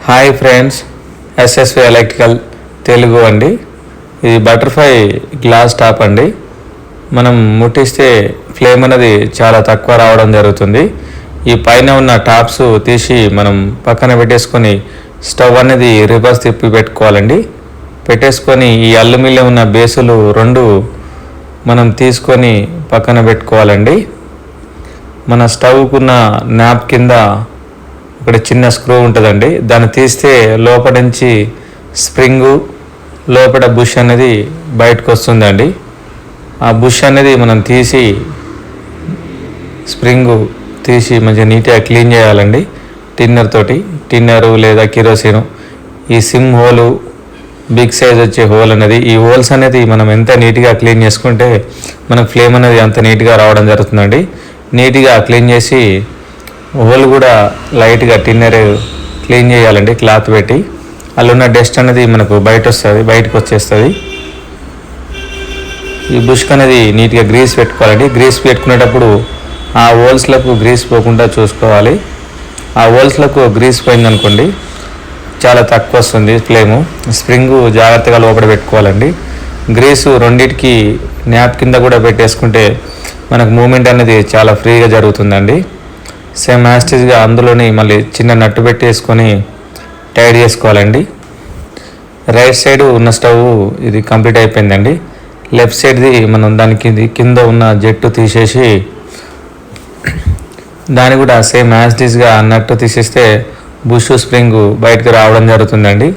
Hi friends, SSV electrical Telugu అండి. ఇది butterfly glass top అండి. మనం ముట్టిస్తే ఫ్లేమ్ అనేది చాలా తక్కువ రావడం జరుగుతుంది. ఈ పైన ఉన్న టాప్స్ తీసి మనం పక్కన పెట్టేసుకొని స్టవ్ అనేది రివర్స్ తిప్పి పెట్టుకోవాలండి. పెట్టేసుకొని ఈ అల్యూమినియం ఉన్న బేసులు రెండు మనం తీసుకొని పక్కన పెట్టుకోవాలండి. మన స్టవ్కున్న నాప్ కింద ఇక్కడ చిన్న స్క్రూ ఉంటుందండి. దాన్ని తీస్తే లోపల నుంచి స్ప్రింగు లోపల బుష్ అనేది బయటకు వస్తుందండి. ఆ బుష్ అనేది మనం తీసి స్ప్రింగు తీసి మంచిగా నీట్గా క్లీన్ చేయాలండి. టిన్నరు లేదా కిరోసిన్, ఈ సిమ్ హోలు, బిగ్ సైజ్ వచ్చే హోల్ అనేది, ఈ హోల్స్ అనేది మనం ఎంత నీట్గా క్లీన్ చేసుకుంటే మనకు ఫ్లేమ్ అనేది అంత నీట్గా రావడం జరుగుతుందండి. నీట్గా క్లీన్ చేసి హోల్ కూడా లైట్గా టిన్నర్ క్లీన్ చేయాలండి క్లాత్ పెట్టి. అందులో ఉన్న డస్ట్ అనేది మనకు బయటకు వచ్చేస్తుంది. ఈ బుష్క్ అనేది నీట్గా గ్రీస్ పెట్టుకోవాలండి. గ్రీస్ పెట్టుకునేటప్పుడు ఆ హోల్స్లకు గ్రీస్ పోకుండా చూసుకోవాలి. ఆ హోల్స్లకు గ్రీస్ పోయిందనుకోండి చాలా తక్కువ వస్తుంది ఫ్లేము. స్ప్రింగు జాగ్రత్తగా లోపల పెట్టుకోవాలండి. గ్రీసు రెండింటికి న్యాప్ కింద కూడా పెట్టేసుకుంటే మనకు మూమెంట్ అనేది చాలా ఫ్రీగా జరుగుతుందండి. సేమ్ యాస్టిజ్గా అందులోని మళ్ళీ చిన్న నట్టు పెట్టేసుకొని టైట్ చేసుకోవాలండి. రైట్ సైడ్ ఉన్న స్టవ్ ఇది కంప్లీట్ అయిపోయిందండి. లెఫ్ట్ సైడ్ది మనం దానికి కింద ఉన్న జెట్టు తీసేసి దాన్ని కూడా సేమ్ యాస్టిజ్గా నట్టు తీసేస్తే బుష్ స్ప్రింగ్ బయటకు రావడం జరుగుతుందండి.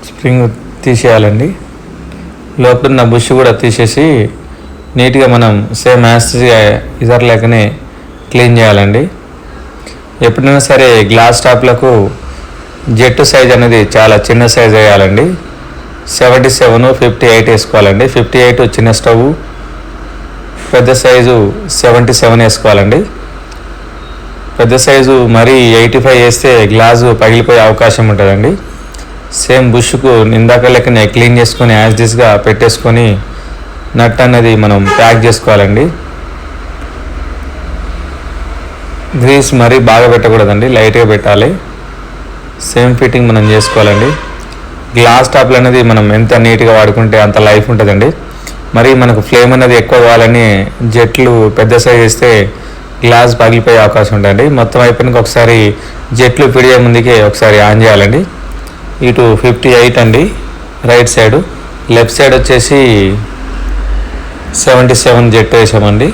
స్ప్రింగ్ తీసేయాలండి. లోపల ఉన్న బుష్ కూడా తీసేసి నీట్గా మనం సేమ్ యాస్టిజ్గా ఇజర్ లేకనే క్లీన్ చేయాలండి. ఎప్పుడైనా సరే గ్లాస్ టాప్లకు జెట్టు సైజ్ అనేది చాలా చిన్న సైజ్ వేయాలండి. 77, 58 వేసుకోవాలండి. 58 చిన్న స్టవ్, పెద్ద సైజు 77 వేసుకోవాలండి. పెద్ద సైజు మరీ 85 వేస్తే గ్లాసు పగిలిపోయే అవకాశం ఉంటుందండి. సేమ్ బుష్కు ఇందాక లెక్కనే క్లీన్ చేసుకొని యాస్టిజ్గా పెట్టేసుకొని నట్ అనేది మనం ప్యాక్ చేసుకోవాలండి. గ్రీస్ మరీ బాగా పెట్టకూడదండి, లైట్గా పెట్టాలి. సేమ్ ఫిట్టింగ్ మనం చేసుకోవాలండి. గ్లాస్ టాప్లు అనేది మనం ఎంత నీట్గా వాడుకుంటే అంత లైఫ్ ఉంటుందండి. మరి మనకు ఫ్లేమ్ అనేది ఎక్కువ కావాలని జెట్లు పెద్ద సైజ్ వేస్తే గ్లాస్ పగిలిపోయే అవకాశం ఉంటుంది. మొత్తం అయిపోయినాక ఒకసారి జెట్లు పిడియే ముందుకే ఒకసారి ఆన్ చేయాలండి. ఇటు 58 అండి రైట్ సైడు, లెఫ్ట్ సైడ్ వచ్చేసి 77 జెట్ వేసామండి.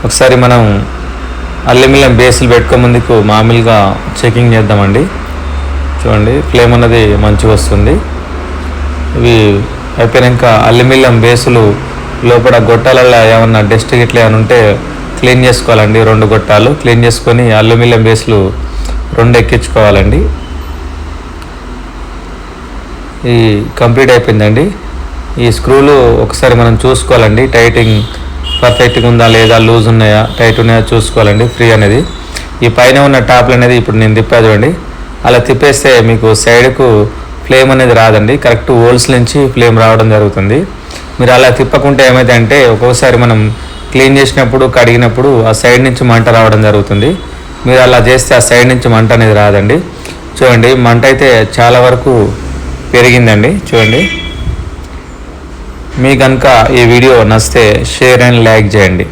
ఒకసారి మనం అల్యూమినియం బేస్లు పెట్టుకో ముందుకు మామూలుగా చెకింగ్ చేద్దామండి. చూడండి ఫ్లేమ్ అన్నది మంచిగా వస్తుంది. ఇవి అయిపోయాక అల్యూమినియం బేసులు లోపల గొట్టాలలో ఏమన్నా డస్ట్ గిట్లా ఏమైనా ఉంటే క్లీన్ చేసుకోవాలండి. 2 గొట్టాలు క్లీన్ చేసుకొని అల్యూమినియం బేస్లు 2 ఎక్కించుకోవాలండి. ఈ కంప్లీట్ అయిపోయిందండి. ఈ స్క్రూలు ఒకసారి మనం చూసుకోవాలండి. టైటింగ్ పర్ఫెక్ట్గా ఉందా లేదా, లూజ్ ఉన్నాయా, టైట్ ఉన్నాయా చూసుకోవాలండి. ఫ్రీ అనేది ఈ పైన ఉన్న టాప్లు అనేది ఇప్పుడు నేను తిప్పా చూడండి. అలా తిప్పేస్తే మీకు సైడ్కు ఫ్లేమ్ అనేది రాదండి. కరెక్ట్ హోల్స్ నుంచి ఫ్లేమ్ రావడం జరుగుతుంది. మీరు అలా తిప్పకుంటే ఏమైతే అంటే ఒక్కొక్కసారి మనం క్లీన్ చేసినప్పుడు కడిగినప్పుడు ఆ సైడ్ నుంచి మంట రావడం జరుగుతుంది. మీరు అలా చేస్తే ఆ సైడ్ నుంచి మంట అనేది రాదండి. చూడండి మంట అయితే చాలా వరకు పెరిగిందండి. చూడండి, మీ కనుక ఈ వీడియో నచ్చితే షేర్ అండ్ లైక్ చేయండి.